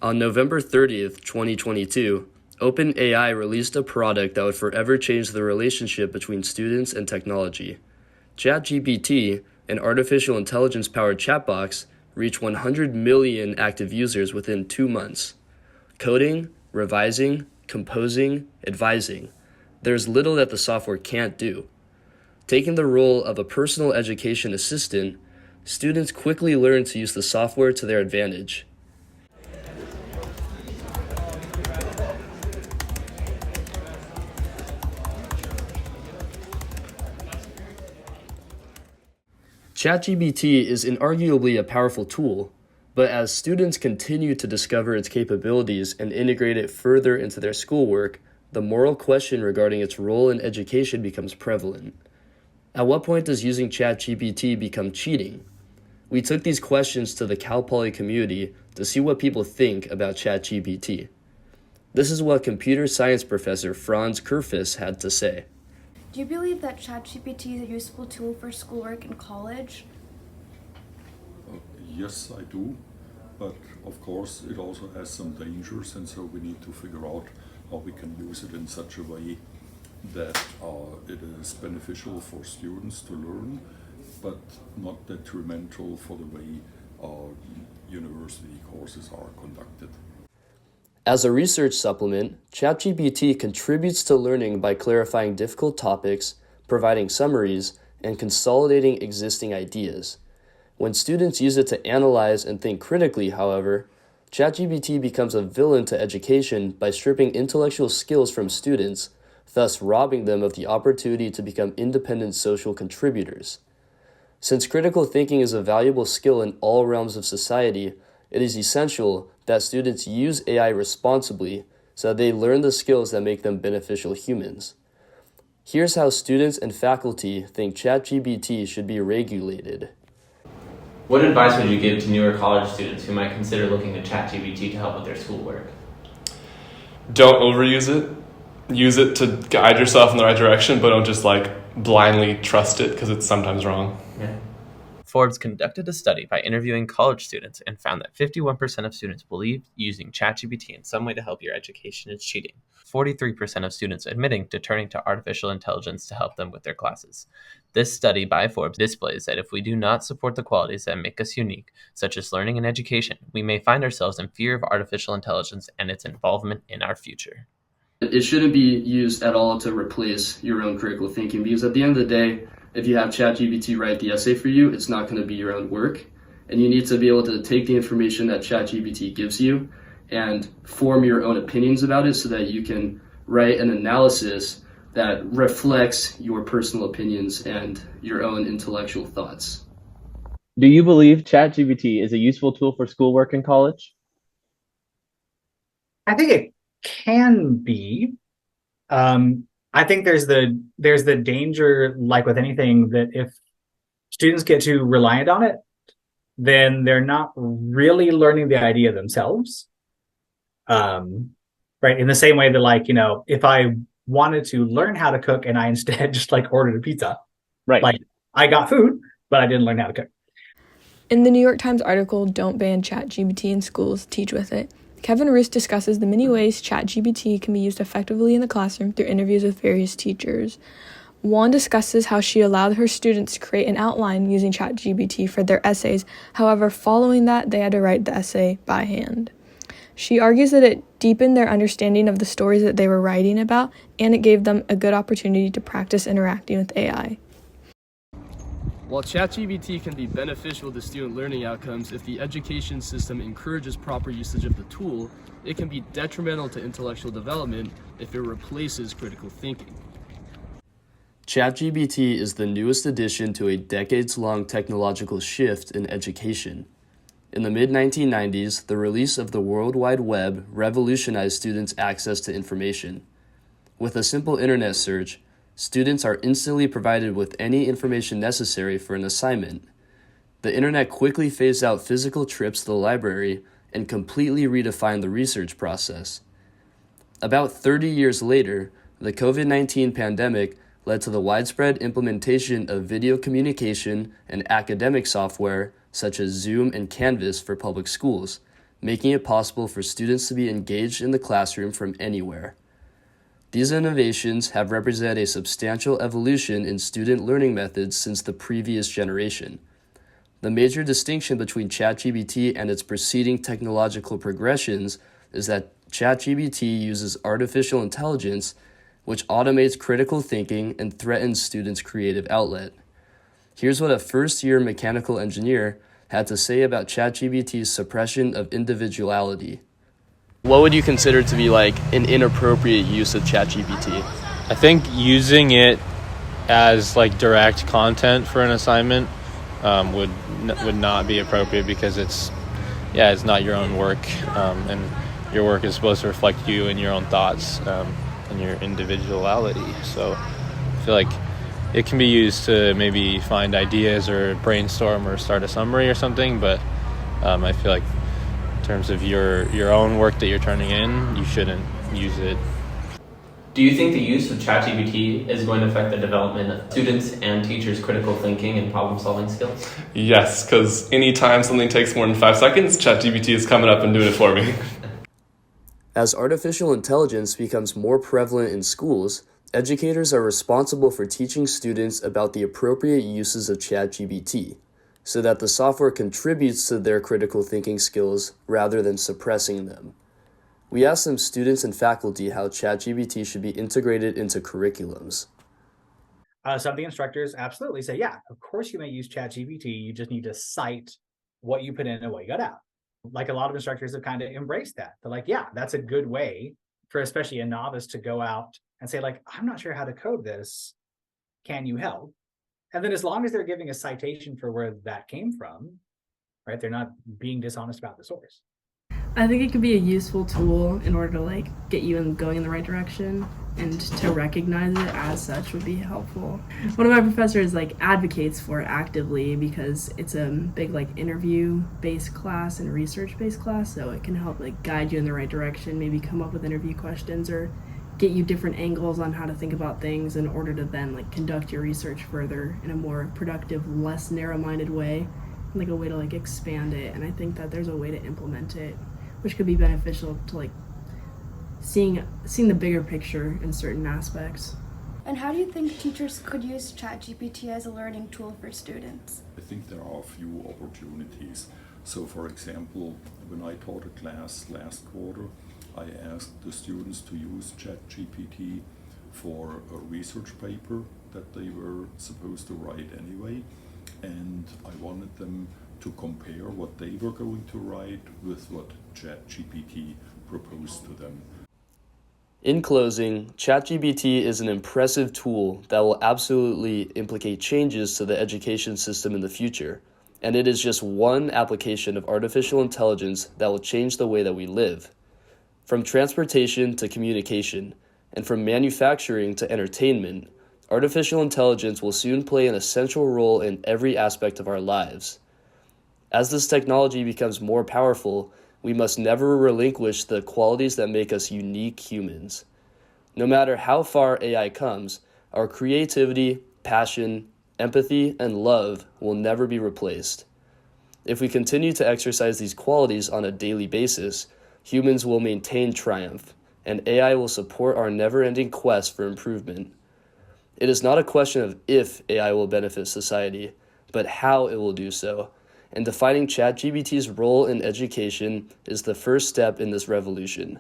On November 30th, 2022, OpenAI released a product that would forever change the relationship between students and technology. ChatGPT, an artificial intelligence-powered chatbox, reached 100 million active users within 2 months. Coding, revising, composing, advising. There's little that the software can't do. Taking the role of a personal education assistant, students quickly learn to use the software to their advantage. ChatGPT is inarguably a powerful tool, but as students continue to discover its capabilities and integrate it further into their schoolwork, the moral question regarding its role in education becomes prevalent. At what point does using ChatGPT become cheating? We took these questions to the Cal Poly community to see what people think about ChatGPT. This is what computer science professor Franz Kurfis had to say. Do you believe that ChatGPT is a useful tool for schoolwork in college? Yes, I do, but of course it also has some dangers, and so we need to figure out how we can use it in such a way that it is beneficial for students to learn, but not detrimental for the way university courses are conducted. As a research supplement, ChatGPT contributes to learning by clarifying difficult topics, providing summaries, and consolidating existing ideas. When students use it to analyze and think critically, however, ChatGPT becomes a villain to education by stripping intellectual skills from students, thus robbing them of the opportunity to become independent social contributors. Since critical thinking is a valuable skill in all realms of society, it is essential that students use AI responsibly so that they learn the skills that make them beneficial humans. Here's how students and faculty think ChatGPT should be regulated. What advice would you give to newer college students who might consider looking to ChatGPT to help with their schoolwork? Don't overuse it. Use it to guide yourself in the right direction, but don't just blindly trust it because it's sometimes wrong. Yeah. Forbes conducted a study by interviewing college students and found that 51% of students believe using ChatGPT in some way to help your education is cheating. 43% of students admitting to turning to artificial intelligence to help them with their classes. This study by Forbes displays that if we do not support the qualities that make us unique, such as learning and education, we may find ourselves in fear of artificial intelligence and its involvement in our future. It shouldn't be used at all to replace your own critical thinking, because at the end of the day, if you have ChatGPT write the essay for you, it's not going to be your own work. And you need to be able to take the information that ChatGPT gives you and form your own opinions about it so that you can write an analysis that reflects your personal opinions and your own intellectual thoughts. Do you believe ChatGPT is a useful tool for schoolwork in college? I think it can be. I think there's the danger, like with anything, that if students get too reliant on it, then they're not really learning the idea themselves. Right. In the same way that, if I wanted to learn how to cook and I instead just ordered a pizza, right? I got food, but I didn't learn how to cook. In the New York Times article, "Don't Ban ChatGPT in Schools, Teach With It," Kevin Roos discusses the many ways ChatGPT can be used effectively in the classroom through interviews with various teachers. Juan discusses how she allowed her students to create an outline using ChatGPT for their essays. However, following that, they had to write the essay by hand. She argues that it deepened their understanding of the stories that they were writing about, and it gave them a good opportunity to practice interacting with AI. While ChatGPT can be beneficial to student learning outcomes if the education system encourages proper usage of the tool, it can be detrimental to intellectual development if it replaces critical thinking. ChatGPT is the newest addition to a decades-long technological shift in education. In the mid-1990s, the release of the World Wide Web revolutionized students' access to information. With a simple internet search, students are instantly provided with any information necessary for an assignment. The internet quickly phased out physical trips to the library and completely redefined the research process. About 30 years later, the COVID-19 pandemic led to the widespread implementation of video communication and academic software such as Zoom and Canvas for public schools, making it possible for students to be engaged in the classroom from anywhere. These innovations have represented a substantial evolution in student learning methods since the previous generation. The major distinction between ChatGPT and its preceding technological progressions is that ChatGPT uses artificial intelligence, which automates critical thinking and threatens students' creative outlet. Here's what a first-year mechanical engineer had to say about ChatGPT's suppression of individuality. What would you consider to be like an inappropriate use of ChatGPT? I think using it as like direct content for an assignment would not be appropriate, because it's not your own work, and your work is supposed to reflect you and your own thoughts and your individuality. So I feel like it can be used to maybe find ideas or brainstorm or start a summary or something, but I feel like in terms of your own work that you're turning in, you shouldn't use it. Do you think the use of ChatGPT is going to affect the development of students and teachers' critical thinking and problem-solving skills? Yes, because anytime something takes more than 5 seconds, ChatGPT is coming up and doing it for me. As artificial intelligence becomes more prevalent in schools, educators are responsible for teaching students about the appropriate uses of ChatGPT, so that the software contributes to their critical thinking skills rather than suppressing them. We asked some students and faculty how ChatGPT should be integrated into curriculums. Some of the instructors absolutely say, yeah, of course you may use ChatGPT. You just need to cite what you put in and what you got out. Like, a lot of instructors have kind of embraced that. They're like, yeah, that's a good way for especially a novice to go out and say, like, I'm not sure how to code this. Can you help? And then as long as they're giving a citation for where that came from, right, they're not being dishonest about the source. I think it could be a useful tool in order to get you going in the right direction, and to recognize it as such would be helpful. One of my professors advocates for it actively because it's a big interview-based class and research-based class, so it can help guide you in the right direction, maybe come up with interview questions or get you different angles on how to think about things in order to then conduct your research further in a more productive, less narrow-minded way, a way to expand it. And I think that there's a way to implement it which could be beneficial to seeing the bigger picture in certain aspects. And how do you think teachers could use ChatGPT as a learning tool for students? I think there are a few opportunities. So for example, when I taught a class last quarter, I asked the students to use ChatGPT for a research paper that they were supposed to write anyway, and I wanted them to compare what they were going to write with what ChatGPT proposed to them. In closing, ChatGPT is an impressive tool that will absolutely implicate changes to the education system in the future, and it is just one application of artificial intelligence that will change the way that we live. From transportation to communication, and from manufacturing to entertainment, artificial intelligence will soon play an essential role in every aspect of our lives. As this technology becomes more powerful, we must never relinquish the qualities that make us unique humans. No matter how far AI comes, our creativity, passion, empathy, and love will never be replaced. If we continue to exercise these qualities on a daily basis, humans will maintain triumph, and AI will support our never-ending quest for improvement. It is not a question of if AI will benefit society, but how it will do so. And defining ChatGPT's role in education is the first step in this revolution.